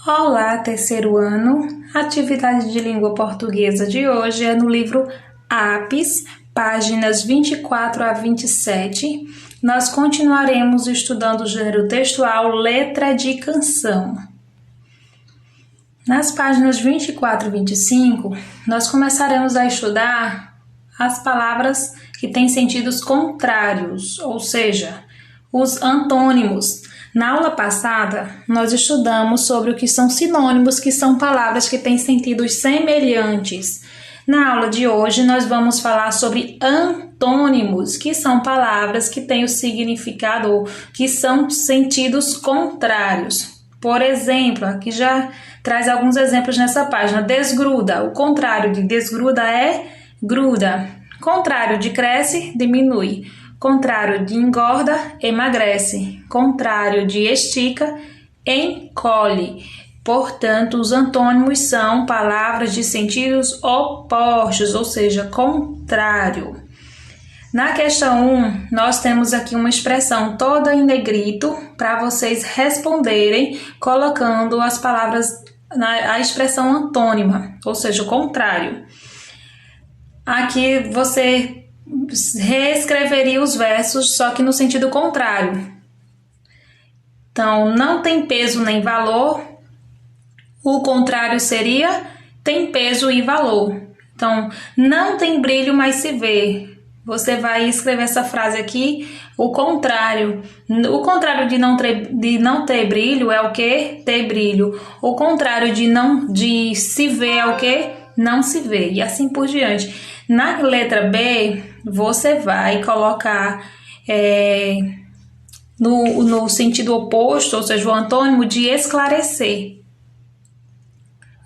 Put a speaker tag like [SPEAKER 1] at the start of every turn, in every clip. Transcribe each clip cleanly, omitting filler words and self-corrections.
[SPEAKER 1] Olá, terceiro ano. A atividade de língua portuguesa de hoje é no livro Apis, páginas 24 a 27. Nós continuaremos estudando o gênero textual letra de canção. Nas páginas 24 e 25, nós começaremos a estudar as palavras que têm sentidos contrários, ou seja, os antônimos. Na aula passada, nós estudamos sobre o que são sinônimos, que são palavras que têm sentidos semelhantes. Na aula de hoje, nós vamos falar sobre antônimos, que são palavras que têm o significado ou que são sentidos contrários. Por exemplo, aqui já traz alguns exemplos nessa página. Desgruda. O contrário de desgruda é gruda. Contrário de cresce, diminui. Contrário de engorda, emagrece. Contrário de estica, encolhe. Portanto, os antônimos são palavras de sentidos opostos, ou seja, contrário. Na questão 1, nós temos aqui uma expressão toda em negrito para vocês responderem colocando as palavras a expressão antônima, ou seja, o contrário. Aqui você reescreveria os versos, só que no sentido contrário. Então, não tem peso nem valor. O contrário seria tem peso e valor. Então, não tem brilho, mas se vê. Você vai escrever essa frase aqui, o contrário. O contrário de não ter brilho é o quê? Ter brilho. O contrário de se ver é o quê? Não se vê. E assim por diante. Na letra B, você vai colocar no sentido oposto, ou seja, o antônimo de esclarecer.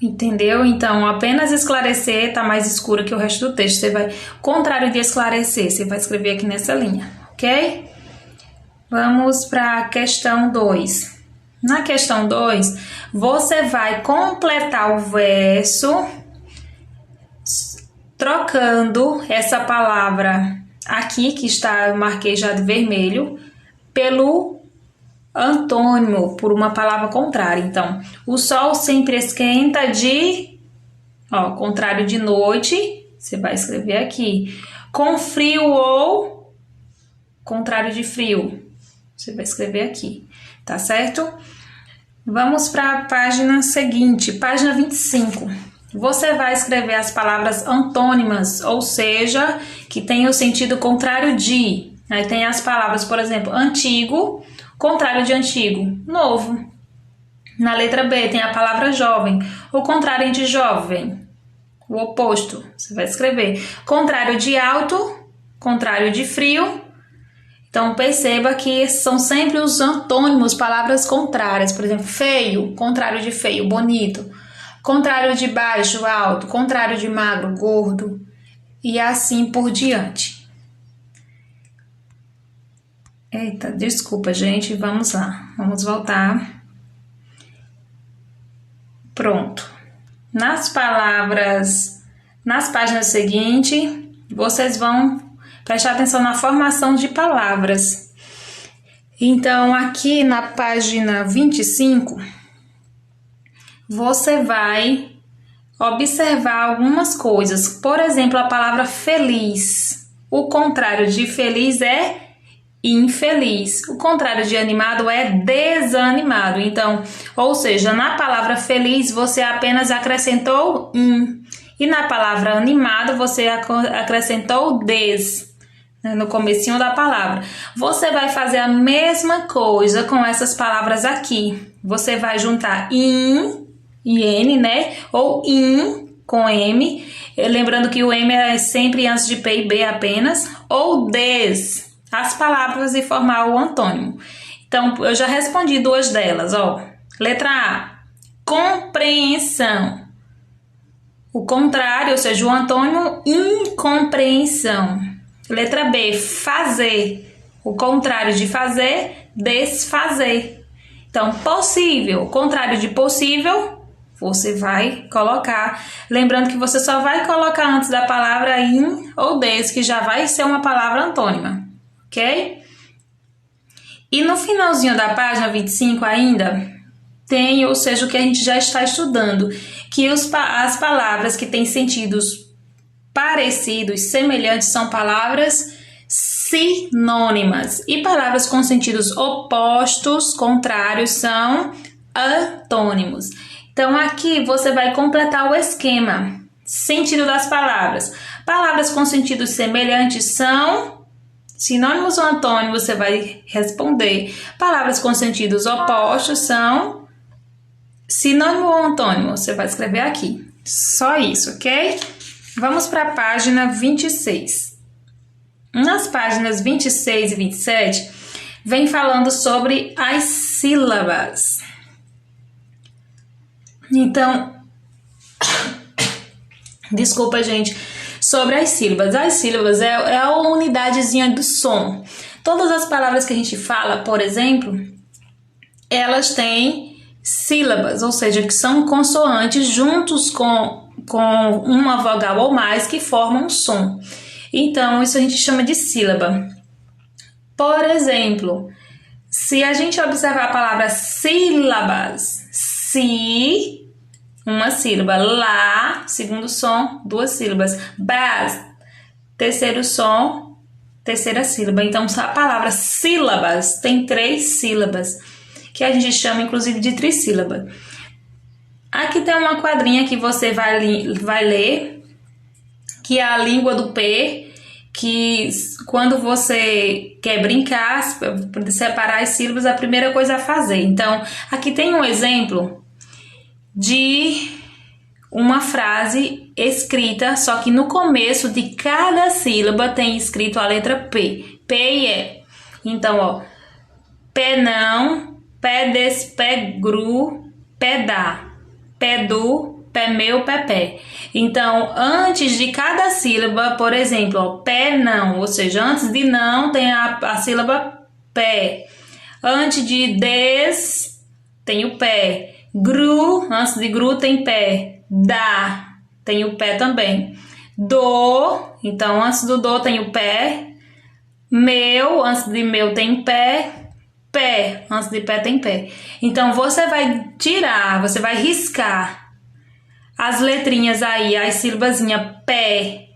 [SPEAKER 1] Entendeu? Então, apenas esclarecer está mais escuro que o resto do texto. Você vai, contrário de esclarecer, você vai escrever aqui nessa linha, ok? Vamos para a questão 2. Na questão 2, você vai completar o verso trocando essa palavra aqui, que eu marquei já de vermelho, pelo antônimo, por uma palavra contrária. Então, o sol sempre esquenta contrário de noite, você vai escrever aqui. Com frio ou contrário de frio, você vai escrever aqui, tá certo? Vamos para a página seguinte, página 25. Você vai escrever as palavras antônimas, ou seja, que tem o sentido contrário de. Aí tem as palavras, por exemplo, antigo, contrário de antigo, novo. Na letra B tem a palavra jovem, o contrário de jovem, o oposto, você vai escrever. Contrário de alto, contrário de frio. Então perceba que são sempre os antônimos, palavras contrárias. Por exemplo, feio, contrário de feio, bonito. Contrário de baixo, alto. Contrário de magro, gordo. E assim por diante. Eita, desculpa, gente. Vamos lá. Vamos voltar. Pronto. Nas páginas seguintes, vocês vão prestar atenção na formação de palavras. Então, aqui na página 25, você vai observar algumas coisas. Por exemplo, a palavra feliz. O contrário de feliz é infeliz. O contrário de animado é desanimado. Então, ou seja, na palavra feliz você apenas acrescentou in. E na palavra animado você acrescentou des, no comecinho da palavra. Você vai fazer a mesma coisa com essas palavras aqui. Você vai juntar in e N, né? Ou in com M. Lembrando que o M é sempre antes de P e B apenas. Ou des, as palavras e formar o antônimo. Então, eu já respondi duas delas, ó. Letra A, compreensão. O contrário, ou seja, o antônimo, incompreensão. Letra B, fazer. O contrário de fazer, desfazer. Então, possível. O contrário de possível, você vai colocar. Lembrando que você só vai colocar antes da palavra in ou des, que já vai ser uma palavra antônima. Ok? E no finalzinho da página 25 ainda, tem, ou seja, o que a gente já está estudando, que as palavras que têm sentidos parecidos, semelhantes, são palavras sinônimas. E palavras com sentidos opostos, contrários, são antônimos. Então, aqui você vai completar o esquema. Sentido das palavras. Palavras com sentidos semelhantes são sinônimos ou antônimos, você vai responder. Palavras com sentidos opostos são sinônimo ou antônimo, você vai escrever aqui. Só isso, ok? Vamos para a página 26. Nas páginas 26 e 27, vem falando sobre as sílabas. Então, desculpa, gente, sobre as sílabas. As sílabas é a unidadezinha do som. Todas as palavras que a gente fala, por exemplo, elas têm sílabas, ou seja, que são consoantes juntos com uma vogal ou mais que formam um som. Então, isso a gente chama de sílaba. Por exemplo, se a gente observar a palavra sílabas, si, uma sílaba, lá, segundo som, duas sílabas, bas, terceiro som, terceira sílaba. Então, a palavra sílabas tem 3 sílabas, que a gente chama inclusive de trissílaba. Aqui tem uma quadrinha que você vai ler, que é a língua do P, que quando você quer brincar, separar as sílabas, a primeira coisa a fazer. Então, aqui tem um exemplo de uma frase escrita, só que no começo de cada sílaba tem escrito a letra P. P e E. Então, ó, pé não, pé desse, pé gru, pé dá, pé do, pé meu, pé pé. Então, antes de cada sílaba, por exemplo, ó, pé não, ou seja, antes de não tem a sílaba pé. Antes de des, tem o pé. Gru, antes de gru tem pé. Dá, tem o pé também. Do, então antes do do tem o pé. Meu, antes de meu tem pé. Pé, antes de pé tem pé. Então você vai tirar, você vai riscar as letrinhas aí, as sílabazinhas pé,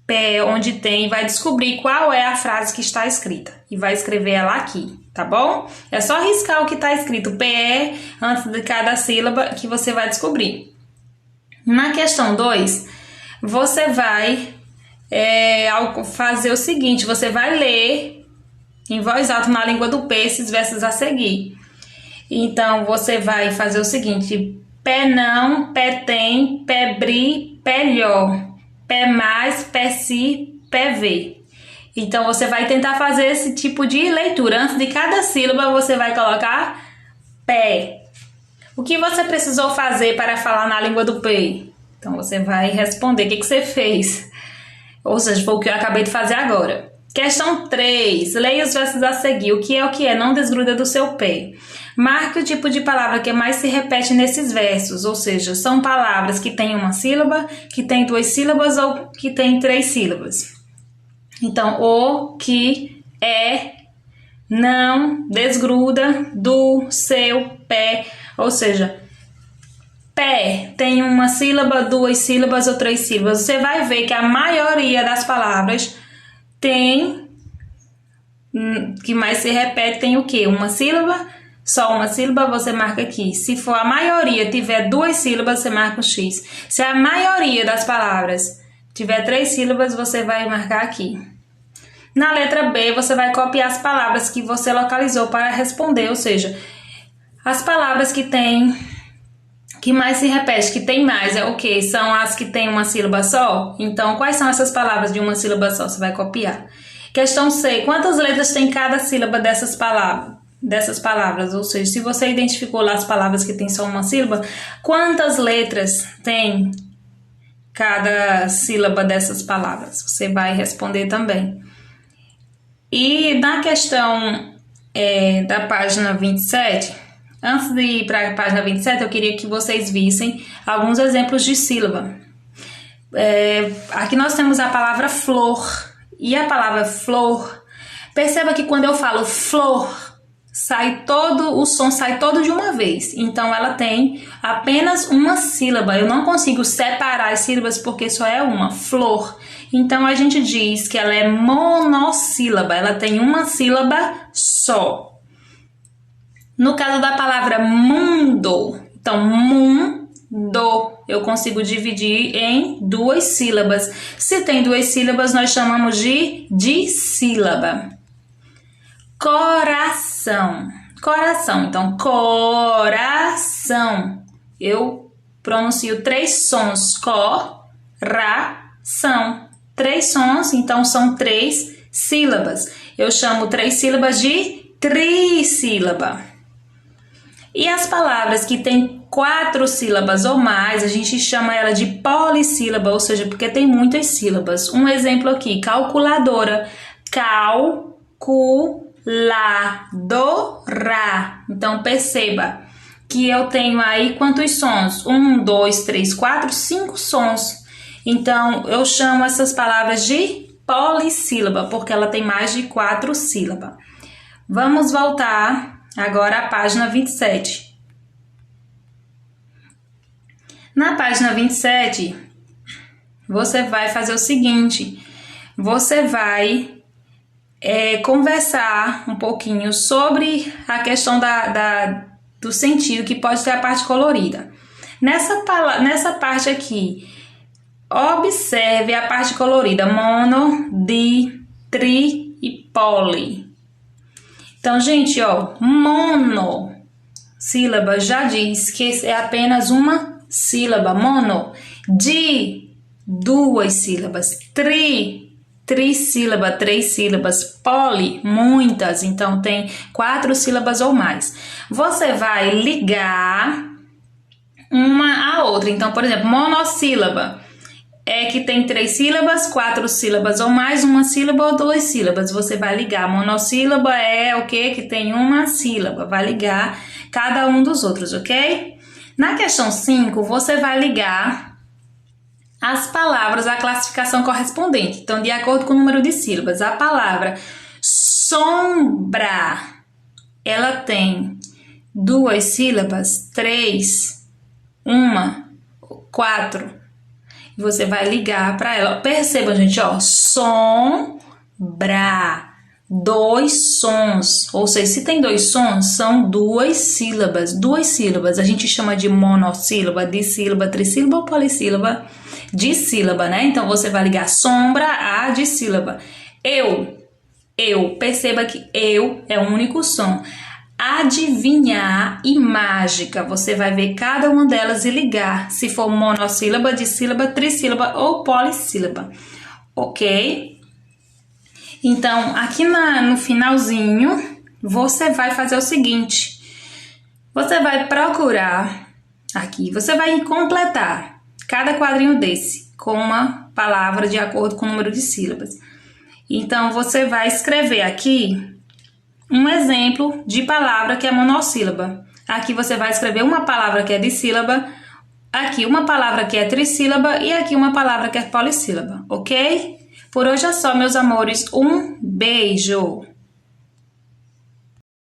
[SPEAKER 1] pé, onde tem, vai descobrir qual é a frase que está escrita. E vai escrever ela aqui, tá bom? É só riscar o que está escrito pé antes de cada sílaba que você vai descobrir. Na questão 2, você vai fazer o seguinte, você vai ler em voz alta na língua do P esses versos a seguir. Então, você vai fazer o seguinte: pé não, pé tem, pé bri, pé lhó, pé mais, pé si, pé vê. Então, você vai tentar fazer esse tipo de leitura. Antes de cada sílaba, você vai colocar pé. O que você precisou fazer para falar na língua do P? Então, você vai responder o que você fez. Ou seja, foi o que eu acabei de fazer agora. Questão 3. Leia os versos a seguir. O que é? Não desgruda do seu pé. Marque o tipo de palavra que mais se repete nesses versos. Ou seja, são palavras que têm uma sílaba, que têm 2 sílabas ou que têm 3 sílabas. Então, o, que, é, não, desgruda do seu pé. Ou seja, pé tem uma sílaba, 2 sílabas ou 3 sílabas. Você vai ver que a maioria das palavras tem, que mais se repete, tem o quê? Uma sílaba, só uma sílaba, você marca aqui. Se for a maioria tiver 2 sílabas, você marca um X. Se a maioria das palavras tiver 3 sílabas, você vai marcar aqui. Na letra B, você vai copiar as palavras que você localizou para responder, ou seja, as palavras que mais se repete, que tem mais, é o que? São as que tem uma sílaba só? Então, quais são essas palavras de uma sílaba só? Você vai copiar. Questão C. Quantas letras tem cada sílaba dessas palavras? Ou seja, se você identificou lá as palavras que tem só uma sílaba, quantas letras tem cada sílaba dessas palavras? Você vai responder também. E na questão da página 27... Antes de ir para a página 27, eu queria que vocês vissem alguns exemplos de sílaba. Aqui nós temos a palavra flor. E a palavra flor, perceba que quando eu falo flor, o som sai todo de uma vez. Então ela tem apenas uma sílaba. Eu não consigo separar as sílabas porque só é uma, flor. Então a gente diz que ela é monossílaba, ela tem uma sílaba só. No caso da palavra mundo, então mundo, eu consigo dividir em duas sílabas. Se tem duas sílabas, nós chamamos de dissílaba. Coração, coração, então coração. Eu pronuncio 3 sons, co-ra-ção. 3 sons, então são 3 sílabas. Eu chamo 3 sílabas de trissílaba. E as palavras que têm 4 sílabas ou mais, a gente chama ela de polissílaba, ou seja, porque tem muitas sílabas. Um exemplo aqui, calculadora, calculadora. Então perceba que eu tenho aí quantos sons? 1, 2, 3, 4, 5 sons. Então eu chamo essas palavras de polissílaba, porque ela tem mais de 4 sílabas. Vamos voltar agora à página 27. Na página 27, você vai fazer o seguinte, você vai conversar um pouquinho sobre a questão do sentido, que pode ter a parte colorida. Nessa parte aqui, observe a parte colorida, mono, di, tri e poli. Então, gente, ó, mono, sílaba já diz que é apenas uma sílaba, mono. Di, 2 sílabas. Trissílaba, 3 sílabas. Poli, muitas, então tem 4 sílabas ou mais. Você vai ligar uma à outra. Então, por exemplo, monossílaba é que tem 3 sílabas, 4 sílabas ou mais, uma sílaba ou 2 sílabas. Você vai ligar. Monossílaba é o que tem uma sílaba. Vai ligar cada um dos outros, ok? Na questão 5, você vai ligar as palavras à classificação correspondente. Então, de acordo com o número de sílabas, a palavra sombra, ela tem 2 sílabas, 3, 1, 4. E você vai ligar para ela. Perceba, gente, ó, sombra, 2 sons. Ou seja, se tem 2 sons, são 2 sílabas. 2 sílabas. A gente chama de monossílaba, dissílaba, trissílaba ou polissílaba. Dissílaba, né? Então você vai ligar sombra a dissílaba. Eu. Perceba que eu é o único som. Adivinhar e mágica. Você vai ver cada uma delas e ligar. Se for monossílaba, dissílaba, trissílaba ou polissílaba. Ok? Então, aqui no finalzinho, você vai fazer o seguinte. Você vai procurar aqui. Você vai completar cada quadrinho desse com uma palavra de acordo com o número de sílabas. Então, você vai escrever aqui um exemplo de palavra que é monossílaba. Aqui você vai escrever uma palavra que é dissílaba, aqui uma palavra que é trissílaba e aqui uma palavra que é polissílaba, ok? Por hoje é só, meus amores. Um beijo!